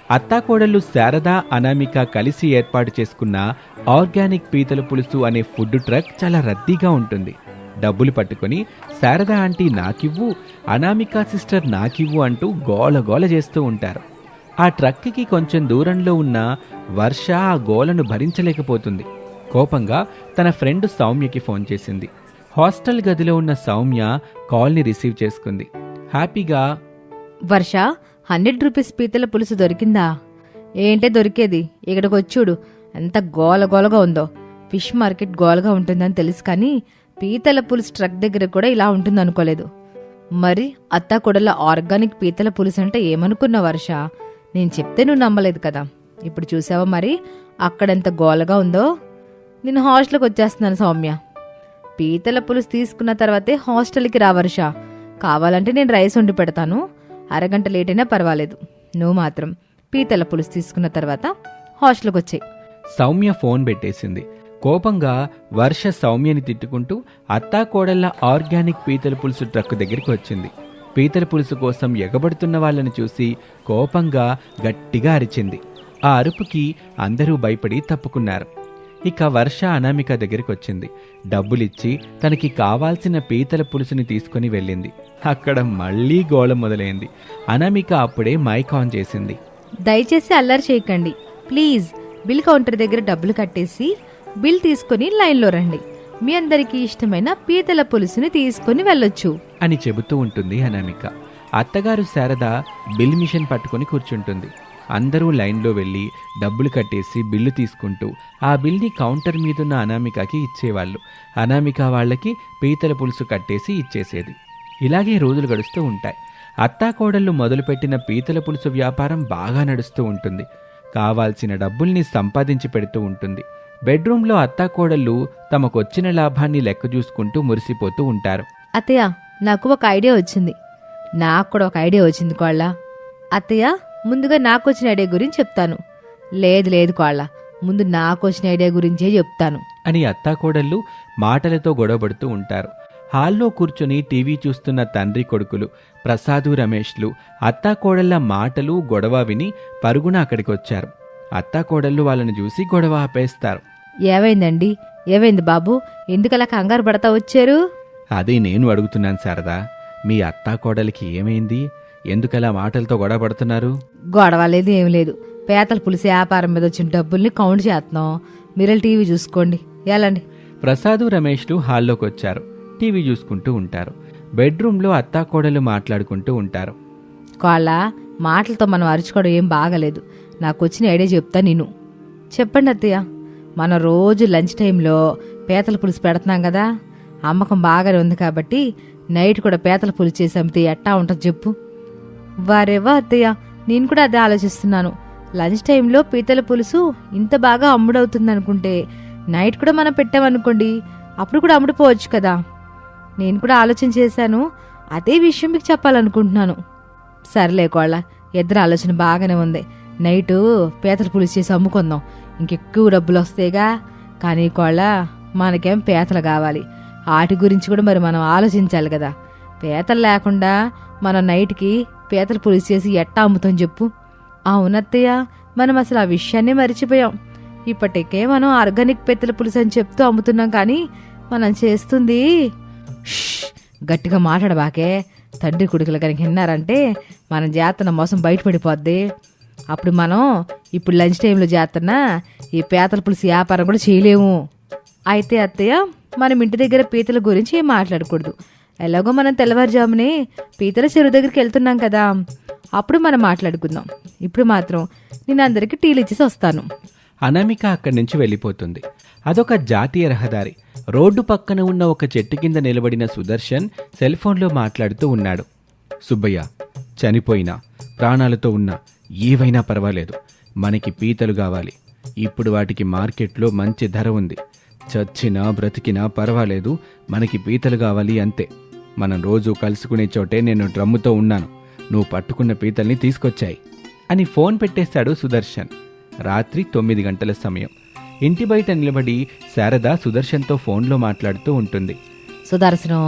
అత్తాకోడళ్ళు శారద, అనామిక కలిసి ఏర్పాటు చేసుకున్న ఆర్గానిక్ పీతల పులుసు అనే ఫుడ్ ట్రక్ చాలా రద్దీగా ఉంటుంది. డబ్బులు పట్టుకొని శారద ఆంటీ నాకివ్వు, అనామిక సిస్టర్ నాకివ్వు అంటూ గోలగోల చేస్తూ ఉంటారు. ఆ ట్రక్కి కొంచెం దూరంలో ఉన్న వర్ష ఆ గోలను భరించలేకపోతుంది. కోపంగా తన ఫ్రెండ్ సౌమ్యకి ఫోన్ చేసింది. హాస్టల్ గదిలో ఉన్న సౌమ్య కాల్ని రిసీవ్ చేసుకుంది. హ్యాపీగా, వర్ష, 100 రూపీస్ పీతల పులుసు దొరికిందా? ఏంటే దొరికేది, ఇక్కడికి వచ్చుడు. ఎంత గోలగోలగా ఉందో. ఫిష్ మార్కెట్ గోలగా ఉంటుందని తెలుసు కానీ పీతల పులుసు ట్రక్ దగ్గర కూడా ఇలా ఉంటుందనుకోలేదు. మరి అత్తాకోడళ్ళ ఆర్గానిక్ పీతల పులుసు అంటే ఏమనుకున్నా వర్ష? నేను చెప్తే నువ్వు నమ్మలేదు కదా. ఇప్పుడు చూసావా మరి అక్కడెంత గోలగా ఉందో. నేను హాస్టల్కి వచ్చేస్తున్నాను సౌమ్య. పీతల పులుసు తీసుకున్న తర్వాతే హాస్టల్కి రా వర్ష. కావాలంటే నేను రైస్ వండి పెడతాను. అరగంట లేట్ అయినా పర్వాలేదు. నువ్వు మాత్రం పీతల పులుసు తీసుకున్న తర్వాత హాస్టల్కి వచ్చాయి. సౌమ్య ఫోన్ పెట్టేసింది. కోపంగా వర్ష సౌమ్యని తిట్టుకుంటూ అత్తాకోడళ్ళ ఆర్గానిక్ పీతల పులుసు ట్రక్ దగ్గరికి వచ్చింది. పీతల పులుసు కోసం ఎగబడుతున్న వాళ్ళని చూసి కోపంగా గట్టిగా అరిచింది. ఆ అరుపుకి అందరూ భయపడి తప్పుకున్నారు. ఇక వర్ష అనామిక దగ్గరికి వచ్చింది. డబ్బులిచ్చి తనకి కావాల్సిన పీతల పులుసుని తీసుకుని వెళ్ళింది. అక్కడ మళ్లీ గోళం మొదలైంది. అనామిక అప్పుడే మైక్ ఆన్ చేసింది. దయచేసి అల్లరి చేయకండి ప్లీజ్. బిల్ కౌంటర్ దగ్గర డబ్బులు కట్టేసి బిల్ తీసుకుని లైన్లో రండి. మీ అందరికీ ఇష్టమైన పీతల పులుసుని తీసుకుని వెళ్ళొచ్చు అని చెబుతూ ఉంటుంది అనామిక. అత్తగారు శారద బిల్ మిషన్ పట్టుకుని కూర్చుంటుంది. అందరూ లైన్లో వెళ్ళి డబ్బులు కట్టేసి బిల్లు తీసుకుంటూ ఆ బిల్ని కౌంటర్ మీదున్న అనామికకి ఇచ్చేవాళ్ళు. అనామిక వాళ్ళకి పీతల పులుసు కట్టేసి ఇచ్చేసేది. ఇలాగే రోజులు గడుస్తూ ఉంటాయి. అత్తాకోడళ్ళు మొదలుపెట్టిన పీతల పులుసు వ్యాపారం బాగా నడుస్తూ ఉంటుంది. కావాల్సిన డబ్బుల్ని సంపాదించి పెడుతూ ఉంటుంది. బెడ్రూమ్లో అత్తాకోడళ్ళు తమకొచ్చిన లాభాన్ని లెక్క చూసుకుంటూ మురిసిపోతూ ఉంటారు. అత్తయ్య, నాకు ఒక ఐడియా వచ్చింది. నాకు కూడా ఒక ఐడియా వచ్చింది కోళ్ళ. అత్తయ్య, ముందుగా నాకు వచ్చిన ఐడియా గురించి చెప్తాను. లేదు లేదు కోళ్ళ, ముందు నాకు వచ్చిన ఐడియా గురించే చెప్తాను అని అత్తాకోడళ్ళు మాటలతో గొడవపడుతూ ఉంటారు. హాల్లో కూర్చొని టీవీ చూస్తున్న తండ్రి కొడుకులు ప్రసాదు, రమేష్లు అత్తాకోడళ్ళ మాటలు గొడవ విని పరుగున అక్కడికొచ్చారు. అత్తాకోడళ్ళు వాళ్ళని చూసి గొడవ ఆపేస్తారు. ఏమైందండి? ఏమైంది బాబు? ఎందుకలా కంగారు పడతా వచ్చారు? అదే నేను అడుగుతున్నాను శారదా. మీ అత్తాకోడలికి ఏమైంది? ఎందుకలా మాటలతో గొడవ పడుతున్నారు? గొడవ లేదు, ఏం లేదు. పీతల పులుసు వ్యాపారం మీద వచ్చిన డబ్బుల్ని కౌంట్ చేస్తున్నాం. మీరు టీవీ చూసుకోండి. ఎలాండి? ప్రసాదు, రమేష్లు హాల్లోకి వచ్చారు. టీవీ చూసుకుంటూ ఉంటారు. బెడ్రూమ్లో అత్తాకోడలు మాట్లాడుకుంటూ ఉంటారు. కోళ్ళ, మాటలతో మనం అరుచుకోవడం ఏం బాగలేదు. నాకు వచ్చిన ఐడియా చెప్తా నేను. చెప్పండి అత్తయ్య. మనం రోజు లంచ్ టైంలో పీతల పులుసు పెడుతున్నాం కదా. అమ్మకం బాగానే ఉంది కాబట్టి నైట్ కూడా పీతల పులుసు చేసి అమ్మితే ఎట్టా ఉంటుంది చెప్పు? వారేవా అత్తయ్య, నేను కూడా అదే ఆలోచిస్తున్నాను. లంచ్ టైంలో పీతల పులుసు ఇంత బాగా అమ్ముడవుతుంది అనుకుంటే నైట్ కూడా మనం పెట్టామనుకోండి, అప్పుడు కూడా అమ్ముడుపోవచ్చు కదా. నేను కూడా ఆలోచన చేశాను. అదే విషయం మీకు చెప్పాలనుకుంటున్నాను. సర్లే కోళ్ళ, ఇద్దరు ఆలోచన బాగానే ఉంది. నైటు పీతల పులుసు చేసి అమ్ముకుందాం, ఇంకెక్కువ డబ్బులు వస్తాయిగా. కానీ కోళ్ళ, మనకేం పీతలు కావాలి. వాటి గురించి కూడా మరి మనం ఆలోచించాలి కదా. పీతలు లేకుండా మనం నైట్కి పీతల పులుసు చేసి ఎట్టా అమ్ముతాం చెప్పు? అవునత్తయ్య, మనం అసలు ఆ విషయాన్నే మర్చిపోయాం. ఇప్పటికే మనం ఆర్గానిక్ పీతల పులుసు అని చెప్తూ అమ్ముతున్నాం, కానీ మనం చేస్తుంది. గట్టిగా మాట్లాడబాకే. తండ్రి కొడుకులు కనుక విన్నారంటే మనం చేస్తున్న మోసం బయటపడిపోద్ది. అప్పుడు మనం ఇప్పుడు లంచ్ టైంలో చేస్తున్న ఈ పీతల పులుసు వ్యాపారం కూడా చేయలేము. అయితే అత్తయ్య, మనం ఇంటి దగ్గర పీతల గురించి ఏం మాట్లాడకూడదు. ఎలాగో మనం తెల్లవారుజామునే పీతల చెరువు దగ్గరికి వెళ్తున్నాం కదా, అప్పుడు మనం మాట్లాడుకుందాం. ఇప్పుడు మాత్రం నేను అందరికీ టీలు ఇచ్చేసి వస్తాను. అనామిక అక్కడి నుంచి వెళ్ళిపోతుంది. అదొక జాతీయ రహదారి. రోడ్డు పక్కన ఉన్న ఒక చెట్టు కింద నిలబడిన సుదర్శన్ సెల్ ఫోన్లో మాట్లాడుతూ ఉన్నాడు. సుబ్బయ్య, చనిపోయినా ప్రాణాలతో ఉన్నా ఏవైనా పర్వాలేదు, మనకి పీతలు కావాలి. ఇప్పుడు వాటికి మార్కెట్లో మంచి ధర ఉంది. చచ్చినా బ్రతికినా పర్వాలేదు, మనకి పీతలు కావాలి అంతే. మనం రోజు కలుసుకునే చోటే నేను డ్రమ్ముతో ఉన్నాను. నువ్వు పట్టుకున్న పీతల్ని తీసుకొచ్చాయి అని ఫోన్ పెట్టేశాడు సుదర్శన్. రాత్రి 9 గంటల సమయం. ఇంటి బయట నిలబడి శారద సుదర్శన్తో ఫోన్లో మాట్లాడుతూ ఉంటుంది. సుదర్శనం,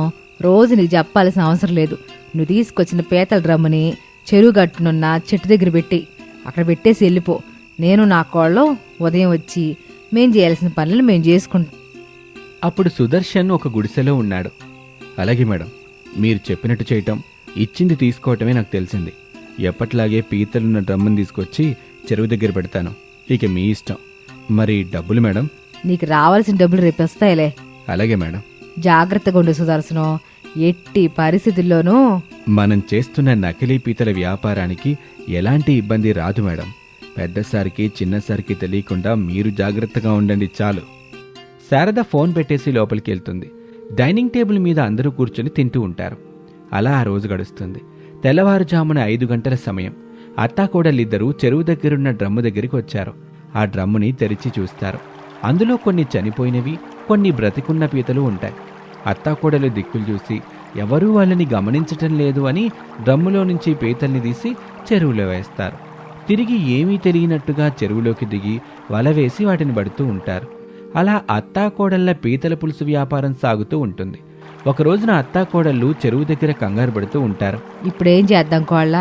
రోజు నీకు చెప్పాల్సిన అవసరం లేదు. నువ్వు తీసుకొచ్చిన పీతల డ్రమ్ముని చెరువు గట్టునున్న చెట్టు దగ్గర పెట్టి అక్కడ పెట్టేసి వెళ్ళిపో. నేను నా కోళ్ళో ఉదయం వచ్చి మేం చేయాల్సిన పనులు మేం చేసుకుంటాం. అప్పుడు సుదర్శన్ ఒక గుడిసెలో ఉన్నాడు. అలాగే మేడం, మీరు చెప్పినట్టు చేయటం, ఇచ్చింది తీసుకోవటమే నాకు తెలిసింది. ఎప్పట్లాగే పీతలున్న డ్రమ్ముని తీసుకొచ్చి చెరువు దగ్గర పెడతాను. ఇక మీ ఇష్టం. మరి డబ్బులు మేడం? నీకు రావాల్సిన డబ్బులు రేపు వస్తాయిలే. అలాగే మేడం. జాగ్రత్తగా ఉండు సుదర్శనం. ఎట్టి పరిస్థితుల్లోనూ మనం చేస్తున్న నకిలీ పీతల వ్యాపారానికి ఎలాంటి ఇబ్బంది రాదు మేడం. పెద్దసారికి చిన్నసారికి తెలియకుండా మీరు జాగ్రత్తగా ఉండండి చాలు. శారద ఫోన్ పెట్టేసి లోపలికి వెళ్తుంది. డైనింగ్ టేబుల్ మీద అందరూ కూర్చొని తింటూ ఉంటారు. అలా ఆ రోజు గడుస్తుంది. తెల్లవారుజామున 5 గంటల సమయం. అత్తాకోడలిద్దరూ చెరువు దగ్గరున్న డ్రమ్ము దగ్గరికి వచ్చారు. ఆ డ్రమ్ముని తెరిచి చూస్తారు. అందులో కొన్ని చనిపోయినవి, కొన్ని బ్రతికున్న పీతలు ఉంటాయి. అత్తాకోడలు దిక్కులు చూసి ఎవరూ వాళ్ళని గమనించటం లేదు అని డ్రమ్ములో నుంచి పీతల్ని తీసి చెరువులో వేస్తారు. తిరిగి ఏమీ తెలియనట్టుగా చెరువులోకి దిగి వల వేసి వాటిని పడుతూ ఉంటారు. అలా అత్తాకోడళ్ల పీతల పులుసు వ్యాపారం సాగుతూ ఉంటుంది. ఒక రోజున అత్తాకోడళ్ళు చెరువు దగ్గర కంగారు పడుతూ ఉంటారు. ఇప్పుడేం చేద్దాం కోళ్ళ?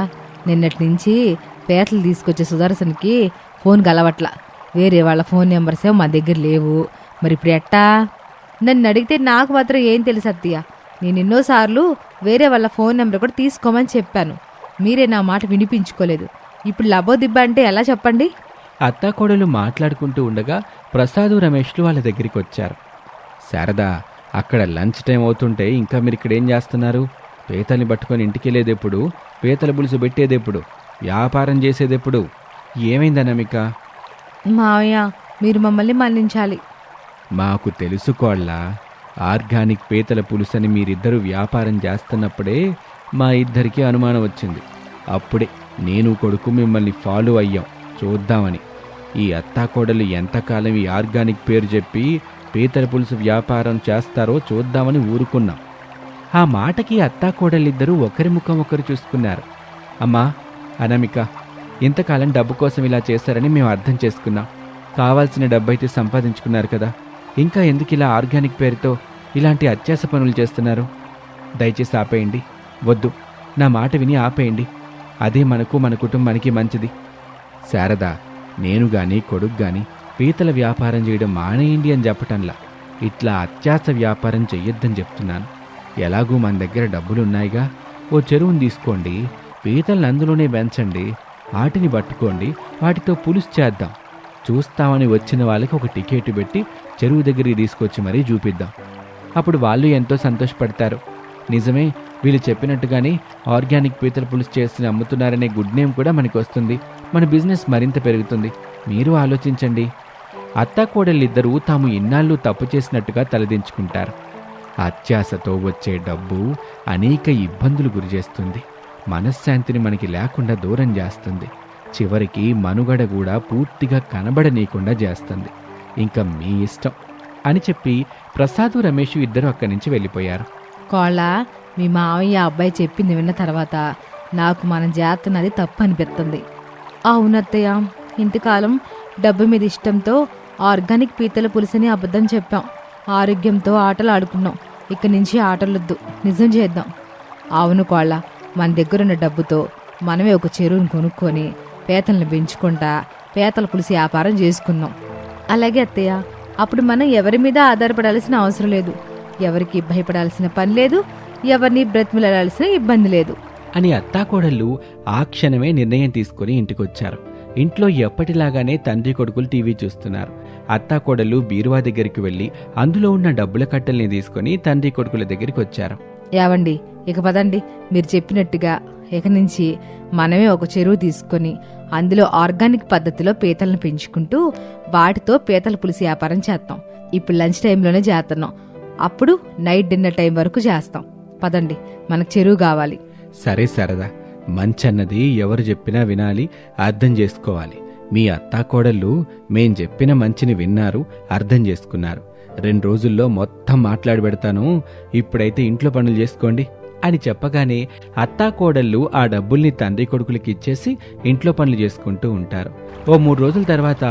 నిన్నటి నుంచి పీతలు తీసుకొచ్చే సుదర్శన్కి ఫోన్ గలవట్ల. వేరే వాళ్ళ ఫోన్ నెంబర్సే మా దగ్గర లేవు. మరి ఇప్పుడు ఎట్టా? నన్ను అడిగితే నాకు మాత్రం ఏం తెలుసు అత్తయ్య. నేను ఎన్నోసార్లు వేరే వాళ్ళ ఫోన్ నెంబర్ కూడా తీసుకోమని చెప్పాను. మీరే నా మాట వినిపించుకోలేదు. ఇప్పుడు లబోదిబ్బ అంటే ఎలా చెప్పండి? అత్తాకోడలు మాట్లాడుకుంటూ ఉండగా ప్రసాదు, రమేష్లు వాళ్ళ దగ్గరికి వచ్చారు. శారదా, అక్కడ లంచ్ టైం అవుతుంటే ఇంకా మీరు ఇక్కడేం చేస్తున్నారు? పీతల్ని పట్టుకొని ఇంటికెళ్ళేదెప్పుడు? పీతల పులుసు పెట్టేదెప్పుడు? వ్యాపారం చేసేదెప్పుడు? ఏమైందనమిక? మావయ్య, మీరు మమ్మల్ని మన్నించాలి. మాకు తెలుసుకోళ్ళ, ఆర్గానిక్ పీతల పులుసని మీరిద్దరూ వ్యాపారం చేస్తున్నప్పుడే మా ఇద్దరికీ అనుమానం వచ్చింది. అప్పుడే నేను కొడుకు మిమ్మల్ని ఫాలో అయ్యాం చూద్దామని. ఈ అత్తాకోడలు ఎంతకాలం ఈ ఆర్గానిక్ పేరు చెప్పి పీతల పులుసు వ్యాపారం చేస్తారో చూద్దామని ఊరుకున్నాం. ఆ మాటకి అత్తాకోడలిద్దరూ ఒకరి ముఖం ఒకరు చూసుకున్నారు. అమ్మా, అనామిక, ఇంతకాలం డబ్బు కోసం ఇలా చేశారని మేము అర్థం చేసుకున్నాం. కావాల్సిన డబ్బైతే సంపాదించుకున్నారు కదా, ఇంకా ఎందుకు ఇలా ఆర్గానిక్ పేరుతో ఇలాంటి అత్యాస పనులు చేస్తున్నారు? దయచేసి ఆపేయండి. వద్దు, నా మాట విని ఆపేయండి. అదే మనకు, మన కుటుంబానికి మంచిది. శారద, నేను గాని కొడుకు గాని పీతల వ్యాపారం చేయడం మానేయండి అని చెప్పటంలా, ఇట్లా అత్యాస వ్యాపారం చెయ్యొద్దని చెప్తున్నాను. ఎలాగూ మన దగ్గర డబ్బులున్నాయిగా, ఓ చెరువుని తీసుకోండి, పీతలను అందులోనే పెంచండి, వాటిని పట్టుకోండి, వాటితో పులుసు చేద్దాం. చూస్తామని వచ్చిన వాళ్ళకి ఒక టికెట్ పెట్టి చెరువు దగ్గరికి తీసుకొచ్చి మరీ చూపిద్దాం. అప్పుడు వాళ్ళు ఎంతో సంతోషపడతారు. నిజమే, వీళ్ళు చెప్పినట్టుగానే ఆర్గానిక్ పీతల పులుసు చేసి అమ్ముతున్నారనే గుడ్ నేమ్ కూడా మనకు వస్తుంది. మన బిజినెస్ మరింత పెరుగుతుంది. మీరు ఆలోచించండి. అత్తాకోడలిద్దరూ తాము ఇన్నాళ్ళు తప్పు చేసినట్టుగా తలదించుకుంటారు. అత్యాశతో వచ్చే డబ్బు అనేక ఇబ్బందులు గురిచేస్తుంది. మనశ్శాంతిని మనకి లేకుండా దూరం చేస్తుంది. చివరికి మనుగడ కూడా పూర్తిగా కనబడనీయకుండా చేస్తుంది. ఇంకా మీ ఇష్టం అని చెప్పి ప్రసాదు, రమేష్ ఇద్దరు అక్కడి నుంచి వెళ్ళిపోయారు. కోళ్ళ, మీ మావయ్య అబ్బాయి చెప్పింది విన్న తర్వాత నాకు మనం చేస్తున్నది తప్పు అనిపిస్తుంది. అవునత్తయ్య, ఇంతకాలం డబ్బు మీద ఇష్టంతో ఆర్గానిక్ పీతల పులుసని అబద్ధం చెప్పాం. ఆరోగ్యంతో ఆటలు ఆడుకున్నాం. ఇక్కడి నుంచి ఆటలొద్దు, నిజం చేద్దాం. అవును కోళ్ళ, మన దగ్గరున్న డబ్బుతో మనమే ఒక చెరువును కొనుక్కొని పీతలను పెంచుకుంటా పీతల పులుసు వ్యాపారం చేసుకుందాం. అలాగే అత్తయ్య, అప్పుడు మనం ఎవరి మీద ఆధారపడాల్సిన అవసరం లేదు, ఎవరికి భయపడాల్సిన పని లేదు, ఎవరిని బ్రతిమలాడాల్సిన ఇబ్బంది లేదు అని అత్తాకోడళ్ళు ఆ క్షణమే నిర్ణయం తీసుకుని ఇంటికొచ్చారు. ఇంట్లో ఎప్పటిలాగానే తండ్రి కొడుకులు టీవీ చూస్తున్నారు. అత్తాకోడళ్ళు బీరువా దగ్గరికి వెళ్ళి అందులో ఉన్న డబ్బుల కట్టల్ని తీసుకుని తండ్రి కొడుకుల దగ్గరికి వచ్చారు. ఏవండి, ఇక పదండి, మీరు చెప్పినట్టుగా ఇక నుంచి మనమే ఒక చెరువు తీసుకొని అందులో ఆర్గానిక్ పద్ధతిలో పీతలను పెంచుకుంటూ వాటితో పీతల పులుసు వ్యాపారం చేస్తాం. ఇప్పుడు లంచ్ టైంలోనే చేస్తున్నాం, అప్పుడు నైట్ డిన్నర్ టైం వరకు చేస్తాం. పదండి, మనకు చెరువు కావాలి. సరే శారదా, మంచన్నది ఎవరు చెప్పినా వినాలి, అర్థం చేసుకోవాలి. మీ అత్తాకోడళ్ళు మేం చెప్పిన మంచిని విన్నారు, అర్థం చేసుకున్నారు. 2 రోజుల్లో మొత్తం మాట్లాడి పెడతాను. ఇప్పుడైతే ఇంట్లో పనులు చేసుకోండి అని చెప్పగానే అత్తాకోడళ్ళు ఆ డబ్బుల్ని తండ్రి కొడుకులకి ఇచ్చేసి ఇంట్లో పనులు చేసుకుంటూ ఉంటారు. ఓ 3 రోజుల తర్వాత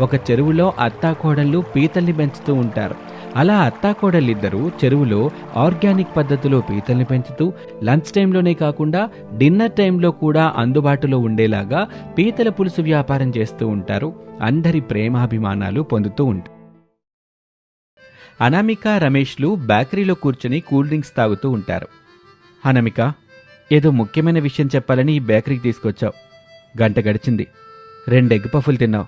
ఒక చెరువులో అత్తాకోడళ్ళు పీతల్ని పెంచుతూ ఉంటారు. అలా అత్తాకోడలిద్దరూ చెరువులో ఆర్గానిక్ పద్ధతిలో పీతల్ని పెంచుతూ లంచ్ టైంలోనే కాకుండా డిన్నర్ టైంలో కూడా అందుబాటులో ఉండేలాగా పీతల పులుసు వ్యాపారం చేస్తూ ఉంటారు. అందరి ప్రేమాభిమానాలు పొందుతూ ఉంటారు. అనామిక, రమేష్లు బేకరీలో కూర్చొని కూల్ డ్రింక్స్ తాగుతూ ఉంటారు. అనామిక, ఏదో ముఖ్యమైన విషయం చెప్పాలని ఈ బేకరీకి తీసుకొచ్చావు. గంట గడిచింది, 2 ఎగ్ పఫ్ఫులు తిన్నావు.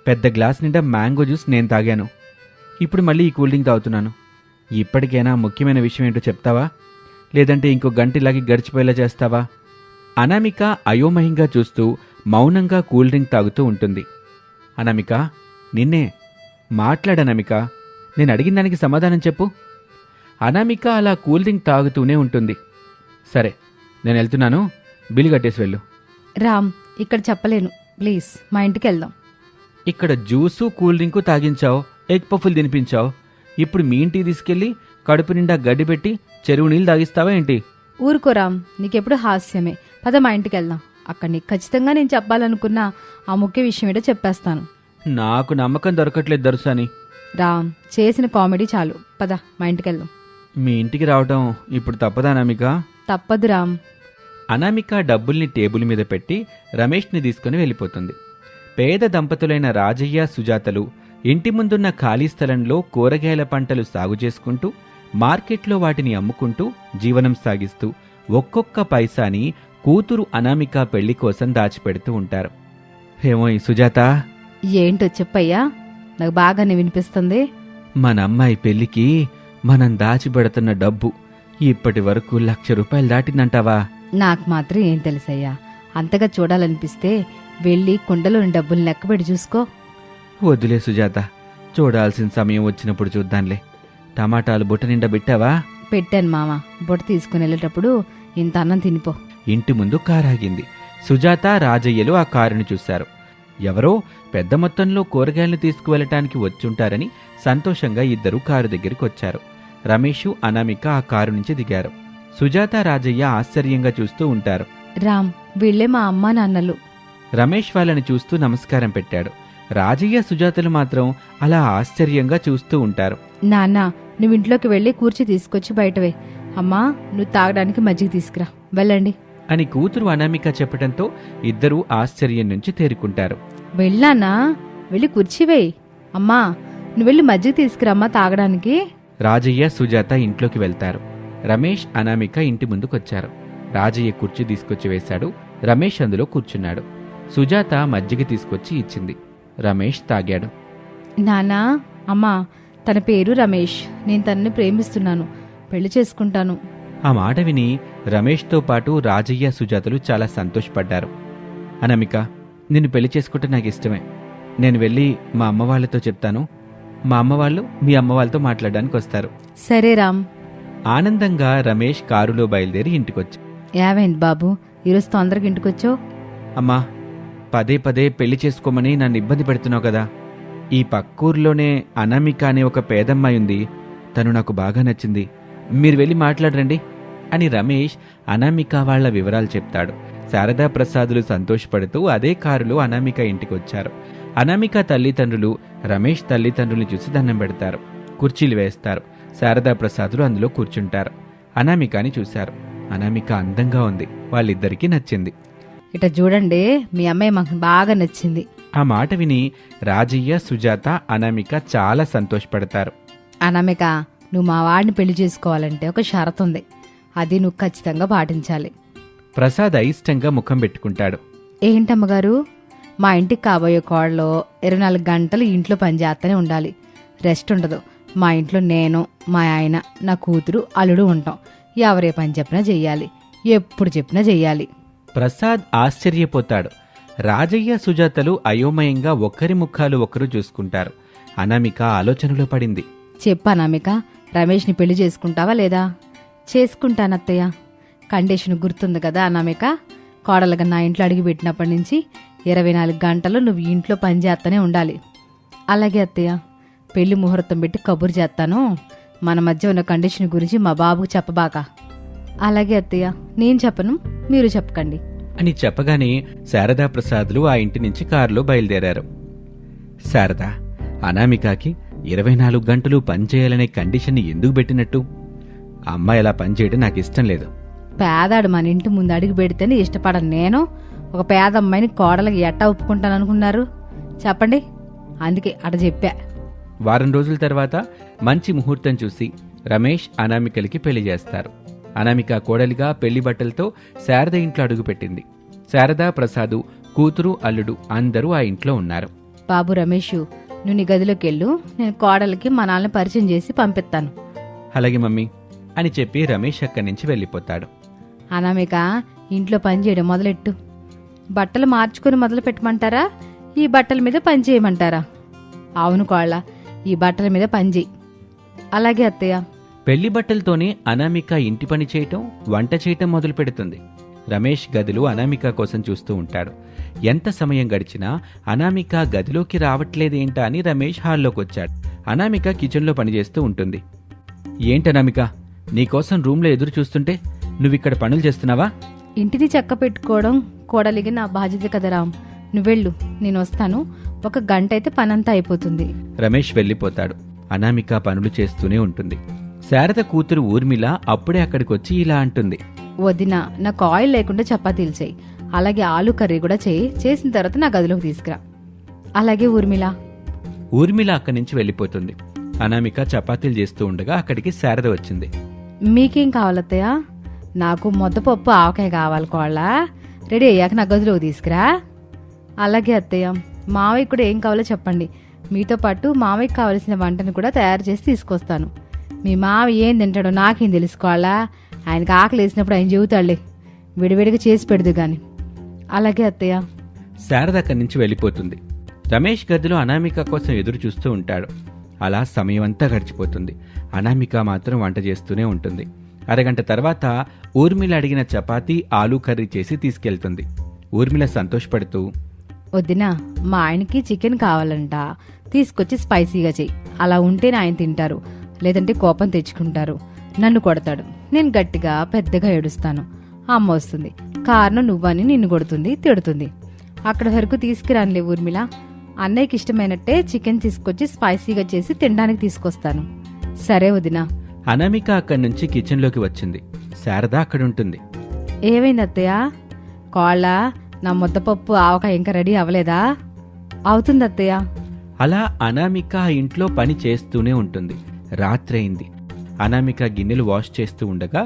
పెద్ద గ్లాస్ నిండా మ్యాంగో జ్యూస్ నేను తాగాను. ఇప్పుడు మళ్ళీ ఈ కూల్ డ్రింక్ తాగుతున్నాను. ఇప్పటికైనా ముఖ్యమైన విషయం ఏంటో చెప్తావా, లేదంటే ఇంకో గంట ఇలాగే గడిచిపోయేలా చేస్తావా? అనామిక అయోమయంగా చూస్తూ మౌనంగా కూల్ డ్రింక్ తాగుతూ ఉంటుంది. అనామిక, నిన్నే మాట్లాడనామిక, నేను అడిగిన దానికి సమాధానం చెప్పు. అనామిక అలా కూల్ డ్రింక్ తాగుతూనే ఉంటుంది. సరే, నేను వెళ్తున్నాను, బిల్లు కట్టేసి వెళ్ళు. రామ్, ఇక్కడ చెప్పలేను, ప్లీజ్ మా ఇంటికి వెళ్దాం. ఇక్కడ జ్యూసు కూల్ డ్రింకు తాగించావు, ఎగ్ పఫ్ఫులు తినిపించావు. ఇప్పుడు మీ ఇంటికి తీసుకెళ్ళి కడుపు నిండా గడ్డి పెట్టి చెరువు నీళ్ళు తాగిస్తావా ఏంటి? ఊరుకో రామ్, నీకెప్పుడు హాస్యమే. పద మా ఇంటికి వెళ్దాం. అక్కడ నీకు ఖచ్చితంగా నేను చెప్పాలనుకున్న ఆ ముఖ్య విషయం ఏంటో చెప్పేస్తాను. నాకు నమ్మకం దొరకట్లేదు దర్శని. రామ్, చేసిన కామెడీ చాలు, పద మా ఇంటికి వెళ్దాం. మీ ఇంటికి రావటం ఇప్పుడు తప్పదా అనామిక? తప్పదు రామ్. అనామిక డబ్బుల్ని టేబుల్ మీద పెట్టి రమేష్ని తీసుకుని వెళ్ళిపోతుంది. పేద దంపతులైన రాజయ్య, సుజాతలు ఇంటి ముందున్న ఖాళీ స్థలంలో కూరగాయల పంటలు సాగు చేసుకుంటూ మార్కెట్లో వాటిని అమ్ముకుంటూ జీవనం సాగిస్తూ ఒక్కొక్క పైసాని కూతురు అనామిక పెళ్లి కోసం దాచిపెడుతూ ఉంటారు. ఏమోయ్ సుజాత, ఏంటో చెప్పయ్యా, నాకు బాగానే వినిపిస్తుంది. మన అమ్మాయి పెళ్లికి మనం దాచిపెడుతున్న డబ్బు ఇప్పటి వరకు 1,00,000 రూపాయలు దాటిందంటావా? నాకు మాత్రం ఏం తెలుసయ్యా, అంతగా చూడాలనిపిస్తే వెళ్ళి కుండలోని డబ్బులు లెక్కబెట్టి చూసుకో. వద్దులే సుజాత, చూడాల్సిన సమయం వచ్చినప్పుడు చూద్దాంలే. టమాటాలు బుట్ట నిండా పెట్టావా? పెట్టాను మామ, బుట్ట తీసుకుని వెళ్ళేటప్పుడు ఇంత అన్నం తినిపో. ఇంటి ముందు కారాగింది. సుజాత, రాజయ్యలు ఆ కారుని చూశారు. ఎవరో పెద్ద మొత్తంలో కూరగాయలను తీసుకువెళ్ళటానికి వచ్చుంటారని సంతోషంగా ఇద్దరూ కారు దగ్గరికి వచ్చారు. రమేషు, అనామిక ఆ కారు నుంచి దిగారు. సుజాత, రాజయ్య ఆశ్చర్యంగా చూస్తూ ఉంటారు. రామ్, వీళ్ళే మా అమ్మా నాన్నలు. రమేష్ వాళ్ళని చూస్తూ నమస్కారం పెట్టాడు. రాజయ్య, సుజాతలు మాత్రం అలా ఆశ్చర్యంగా చూస్తూ ఉంటారు. నాన్న, నువ్వు ఇంట్లోకి వెళ్ళి కూర్చి తీసుకొచ్చి బయటవే. అమ్మా, నువ్వు తాగడానికి మజ్జిగ తీసుకురా, వెళ్ళండి అని కూతురు అనామిక చెప్పడంతో ఇద్దరూ ఆశ్చర్యం నుంచి తేరుకుంటారు. వెళ్ళానా, వెళ్ళి కూర్చివేయి. అమ్మా, నువ్వు వెళ్ళి మజ్జిగ తీసుకురమ్మా తాగడానికి. రాజయ్య, సుజాత ఇంట్లోకి వెళ్తారు. రమేష్, అనామిక ఇంటి ముందుకొచ్చారు. రాజయ్య కుర్చీ తీసుకొచ్చి వేశాడు. రమేష్ అందులో కూర్చున్నాడు. సుజాత మజ్జిగ తీసుకొచ్చి ఇచ్చింది. రమేష్ తాగాడు. నానా, అమ్మా, తన పేరు రమేష్, నేను తనని ప్రేమిస్తున్నాను, పెళ్లి చేసుకుంటాను. ఆ మాట విని రమేష్తో పాటు రాజయ్య, సుజాతలు చాలా సంతోషపడ్డారు. అనామిక, నిన్ను పెళ్లి చేసుకుంటే నాకు ఇష్టమే. నేను వెళ్ళి మా అమ్మ వాళ్ళతో చెప్తాను. మా అమ్మ వాళ్ళు మీ అమ్మ వాళ్ళతో మాట్లాడడానికి వస్తారు. సరే రామ్. ఆనందంగా రమేష్ కారులో బయలుదేరి ఇంటికొచ్చాడు. ఏమైంది బాబు, ఈరోజు తొందరగా ఇంటికొచ్చావు? అమ్మా, పదే పదే పెళ్లి చేసుకోమని నన్ను ఇబ్బంది పెడుతున్నావు కదా. ఈ పక్కూర్లోనే అనామిక అనే ఒక పేదమ్మాయి ఉంది. తను నాకు బాగా నచ్చింది. మీరు వెళ్ళి మాట్లాడరండి అని రమేష్ అనామిక వాళ్ల వివరాలు చెప్తాడు. శారదా ప్రసాదులు సంతోషపడుతూ అదే కారులో అనామిక ఇంటికొచ్చారు. అనామిక తల్లిదండ్రులు రమేష్ తల్లిదండ్రుల్ని చూసి దండం పెడతారు. కుర్చీలు వేస్తారు. శారదా ప్రసాదులు అందులో కూర్చుంటారు. అనామికని చూశారు. అనామిక అందంగా ఉంది. వాళ్ళిద్దరికీ నచ్చింది. ఇట చూడండి, మీ అమ్మాయి మాకు బాగా నచ్చింది. ఆ మాట విని రాజయ్య, సుజాత, అనామిక చాలా సంతోషపడతారు. అనామిక, నువ్వు మా వాడిని పెళ్లి చేసుకోవాలంటే ఒక షరతు ఉంది, అది నువ్వు ఖచ్చితంగా పాటించాలి. ప్రసాద్ అయిష్టంగా ముఖం పెట్టుకుంటాడు. ఏంటమ్మగారు? మా ఇంటికి కాబోయే కోడలో 24 గంటలు ఇంట్లో పనిచేస్తూనే ఉండాలి, రెస్ట్ ఉండదు. మా ఇంట్లో నేను, మా ఆయన, నా కూతురు, అల్లుడు ఉంటాం. ఎవరే పని చెప్పినా చెయ్యాలి, ఎప్పుడు చెప్పినా చెయ్యాలి. ప్రసాద్ ఆశ్చర్యపోతాడు. రాజయ్య, సుజాతలు అయోమయంగా ఒకరి ముఖాలు ఒకరు చూసుకుంటారు. అనామిక ఆలోచనలో పడింది. చెప్పు అనామిక, రమేష్ని పెళ్లి చేసుకుంటావా లేదా? చేసుకుంటానత్తయ్య. కండిషన్ గుర్తుంది కదా అనామిక? కోడలుగా నా ఇంట్లో అడిగి పెట్టినప్పటి నుంచి 24 గంటలు నువ్వు ఇంట్లో పని చేస్తూనే ఉండాలి. అలాగే అత్తయ్య, పెళ్లి ముహూర్తం పెట్టి కబురు చేస్తాను. మన మధ్య ఉన్న కండిషన్ గురించి మా బాబుకు చెప్పబాక. అలాగే అత్తయ్య, నేను చెప్పను, మీరు చెప్పకండి అని చెప్పగానే శారదా ప్రసాదులు ఆ ఇంటి నుంచి కారులో బయలుదేరారు. శారద, అనామికకి 24 గంటలు పనిచేయాలనే కండిషన్ని ఎందుకు పెట్టినట్టు? ఆ అమ్మాయి అలా పనిచేయడం నాకు ఇష్టం లేదు. పేదాడు మన ఇంటి ముందు అడుగు పెడితేనే ఇష్టపడను నేను. ఒక పేద అమ్మాయిని కోడలకి ఎట్టా ఒప్పుకుంటాను అనుకున్నారు చెప్పండి? అందుకే అట చెప్పా. వారం రోజుల తర్వాత మంచి ముహూర్తం చూసి రమేష్ అనామికలకి పెళ్లి చేస్తారు. అనామిక కోడలిగా పెళ్లి బట్టలతో శారద ఇంట్లో అడుగుపెట్టింది. శారద, ప్రసాదు, కూతురు, అల్లుడు అందరూ ఆ ఇంట్లో ఉన్నారు. బాబు రమేష్, నువ్వు నీ గదిలోకి వెళ్ళు, నేను కోడలికి మా నాన్నని పరిచయం చేసి పంపిస్తాను. అలాగే మమ్మీ అని చెప్పి రమేష్ అక్కడి నుంచి వెళ్ళిపోతాడు. అనామిక, ఇంట్లో పని చేయడం మొదలెట్టు. బట్టలు మార్చుకుని మొదలు పెట్టమంటారా, ఈ బట్టల మీద పని చేయమంటారా? అవును కోళ్ళ, ఈ బట్టల మీద పని చేయి. అలాగే అత్తయ్య. పెళ్లి బట్టలతోనే అనామిక ఇంటి పని చేయటం, వంట చేయటం మొదలు పెడుతుంది. రమేష్ గదిలో అనామిక కోసం చూస్తూ ఉంటాడు. ఎంత సమయం గడిచినా అనామిక గదిలోకి రావట్లేదేంటా అని రమేష్ హాల్లోకి వచ్చాడు. అనామిక కిచెన్లో పనిచేస్తూ ఉంటుంది. ఏంటనామిక, నీకోసం రూమ్లో ఎదురు చూస్తుంటే నువ్విక్కడ పనులు చేస్తున్నావా? ఇంటిని చక్క పెట్టుకోవడం కోడలికి నా బాధ్యత కదా రామ్. నువ్వెళ్ళు, నేను వస్తాను. 1 గంట అయితే పనంతా అయిపోతుంది. రమేష్ వెళ్ళిపోతాడు. అనామిక పనులు చేస్తూనే ఉంటుంది. శారద కూతురు ఊర్మిళ అప్పుడే అక్కడికొచ్చి ఇలా అంటుంది. వదిన, నాకు ఆయిల్ లేకుండా చపాతీలు చేయి. అలాగే ఆలు కర్రీ కూడా చేయి. చేసిన తర్వాత నా గదిలోకి తీసుకురా. అలాగే ఊర్మిళ. ఊర్మిళ అక్కడి నుంచి వెళ్ళిపోతుంది. అనామిక చపాతీలు చేస్తూ ఉండగా అక్కడికి శారద వచ్చింది. మీకేం కావాలత్తయ్య? నాకు ముద్దపప్పు ఆవకాయ కావాలి కోళ్ళ. రెడీ అయ్యాక నా గదిలోకి తీసుకురా. అలాగే అత్తయ్య. మావయ్య కూడా ఏం కావాలో చెప్పండి. మీతో పాటు మావయ్యకి కావలసిన వంటను కూడా తయారు చేసి తీసుకొస్తాను. మీ మావయ్య ఏం తింటాడో నాకేం తెలుసుకోవాలా? ఆయనకు ఆకలి వేసినప్పుడు ఆయన చెబుతాడులే, విడివిడిగా చేసి పెడదు గాని. అలాగే అత్తయ్య. శారద అక్కడి నుంచి వెళ్ళిపోతుంది. రమేష్ గదిలో అనామిక కోసం ఎదురు చూస్తూ ఉంటాడు. అలా సమయమంతా గడిచిపోతుంది. అనామిక మాత్రం వంట చేస్తూనే ఉంటుంది. అరగంట తర్వాత ఊర్మిళ అడిగిన చపాతీ, ఆలూ కర్రీ చేసి తీసుకెళ్తుంది. ఊర్మిళ సంతోషపడుతూ, వద్దినా, మా ఆయనకి చికెన్ కావాలంట, తీసుకొచ్చి స్పైసీగా చెయ్యి. అలా ఉంటేనే ఆయన తింటారు, లేదంటే కోపం తెచ్చుకుంటారు, నన్ను కొడతాడు. నేను గట్టిగా పెద్దగా ఏడుస్తాను. అమ్మ వస్తుంది, కారణం నువ్వని నిన్ను కొడుతుంది, తిడుతుంది. అక్కడి వరకు తీసుకురానులే ఊర్మిళ. అన్నయ్యకి ఇష్టమైనట్టే చికెన్ తీసుకొచ్చి స్పైసీగా చేసి తినడానికి తీసుకొస్తాను. సరే వదినా. అనామిక అక్కడి నుంచి కిచెన్లోకి వచ్చింది. శారద అక్కడుంటుంది. ఏమైంది అత్తయ్య? కోళ్ళ, నా ముద్దపప్పు ఆవకాయ ఇంకా రెడీ అవ్వలేదా? అవుతుంది అత్తయ్య. అలా అనామిక ఆ ఇంట్లో పని చేస్తూనే ఉంటుంది. రాత్రయింది. అనామిక గిన్నెలు వాష్ చేస్తూ ఉండగా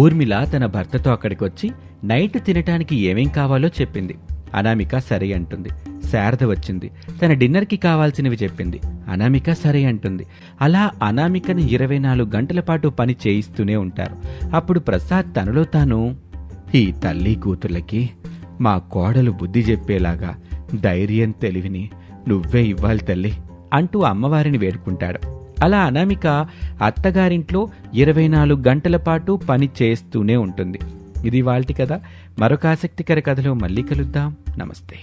ఊర్మిళ తన భర్తతో అక్కడికొచ్చి నైట్ తినటానికి ఏమేం కావాలో చెప్పింది. అనామిక సరే అంటుంది. శారద వచ్చింది. తన డిన్నర్కి కావాల్సినవి చెప్పింది. అనామిక సరే అంటుంది. అలా అనామికని 24 గంటల పాటు పని చేయిస్తూనే ఉంటారు. అప్పుడు ప్రసాద్ తనలో తాను, ఈ తల్లి కూతుర్లకి మా కోడలు బుద్ధి చెప్పేలాగా ధైర్యం, తెలివిని నువ్వే ఇవ్వాలి తల్లి అంటూ అమ్మవారిని వేడుకుంటాడు. అలా అనామిక అత్తగారింట్లో 24 గంటల పాటు పని చేస్తూనే ఉంటుంది. ఇది వాల్టి కథ. మరొక ఆసక్తికర కథలో మళ్ళీ కలుద్దాం. నమస్తే.